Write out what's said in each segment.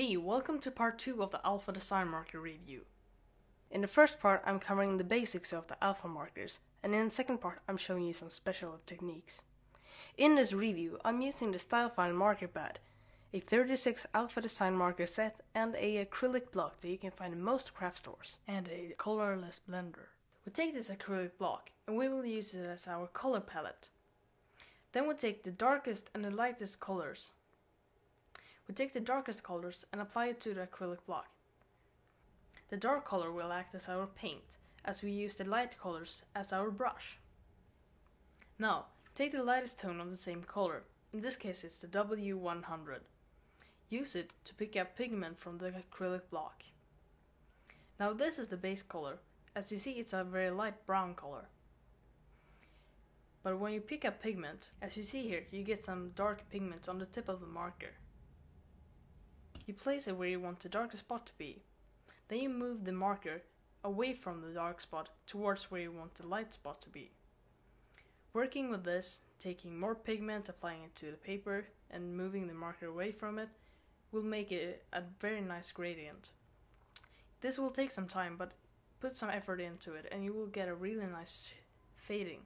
Hey, welcome to part 2 of the Alpha Design Marker review. In the first part I'm covering the basics of the alpha markers, and in the second part I'm showing you some special techniques. In this review I'm using the StyleFile marker pad, a 36 alpha design marker set, and a acrylic block that you can find in most craft stores, and a colorless blender. We take this acrylic block and we will use it as our color palette. Then we take the darkest and the lightest colors. We take the darkest colors and apply it to the acrylic block. The dark color will act as our paint, as we use the light colors as our brush. Now, take the lightest tone of the same color, in this case it's the W100. Use it to pick up pigment from the acrylic block. Now this is the base color. As you see, it's a very light brown color. But when you pick up pigment, as you see here, you get some dark pigment on the tip of the marker. You place it where you want the darkest spot to be. Then you move the marker away from the dark spot towards where you want the light spot to be. Working with this, taking more pigment, applying it to the paper, and moving the marker away from it, will make it a very nice gradient. This will take some time, but put some effort into it and you will get a really nice fading.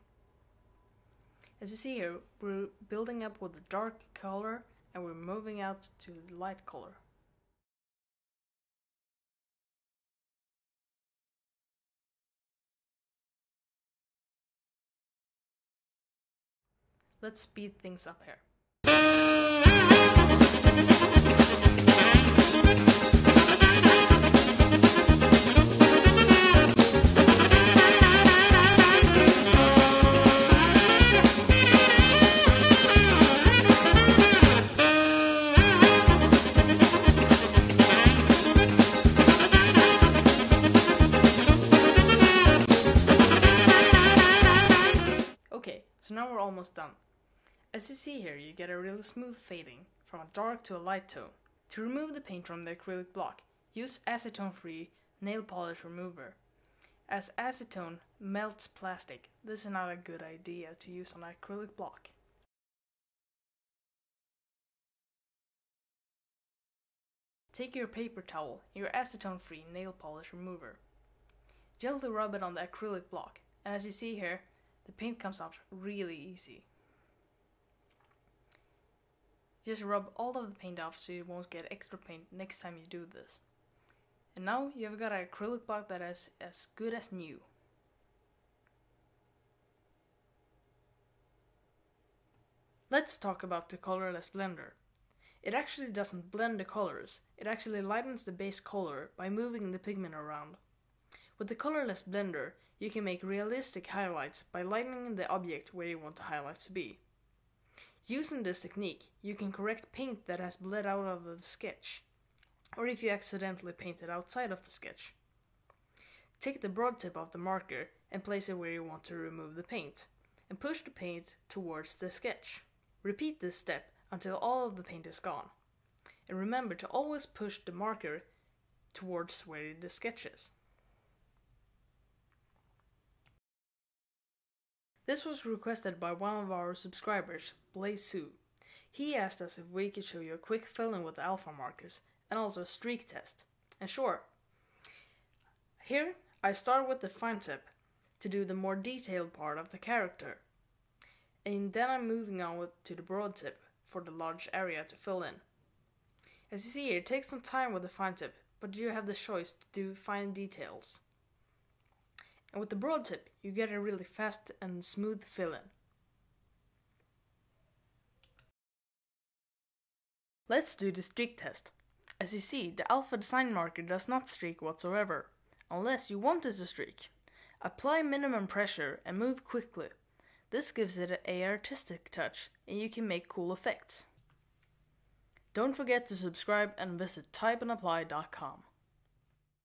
As you see here, we're building up with the dark color and we're moving out to the light color. Let's speed things up here. Okay, so now we're almost done. As you see here, you get a really smooth fading from a dark to a light tone. To remove the paint from the acrylic block, use acetone-free nail polish remover. As acetone melts plastic, this is not a good idea to use on an acrylic block. Take your paper towel and your acetone-free nail polish remover. Gently rub it on the acrylic block, and as you see here, the paint comes off really easy. Just rub all of the paint off so you won't get extra paint next time you do this. And now you've got an acrylic block that is as good as new. Let's talk about the colorless blender. It actually doesn't blend the colors, it actually lightens the base color by moving the pigment around. With the colorless blender, you can make realistic highlights by lightening the object where you want the highlights to be. Using this technique, you can correct paint that has bled out of the sketch, or if you accidentally painted outside of the sketch. Take the broad tip of the marker and place it where you want to remove the paint, and push the paint towards the sketch. Repeat this step until all of the paint is gone. And remember to always push the marker towards where the sketch is. This was requested by one of our subscribers, Blaze Sue. He asked us if we could show you a quick fill-in with alpha markers and also a streak test. And sure. Here I start with the fine tip to do the more detailed part of the character. And then I'm moving on to the broad tip for the large area to fill in. As you see here, it takes some time with the fine tip, but you have the choice to do fine details. And with the broad tip, you get a really fast and smooth fill-in. Let's do the streak test. As you see, the alpha design marker does not streak whatsoever, unless you want it to streak. Apply minimum pressure and move quickly. This gives it an artistic touch, and you can make cool effects. Don't forget to subscribe and visit typeandapply.com.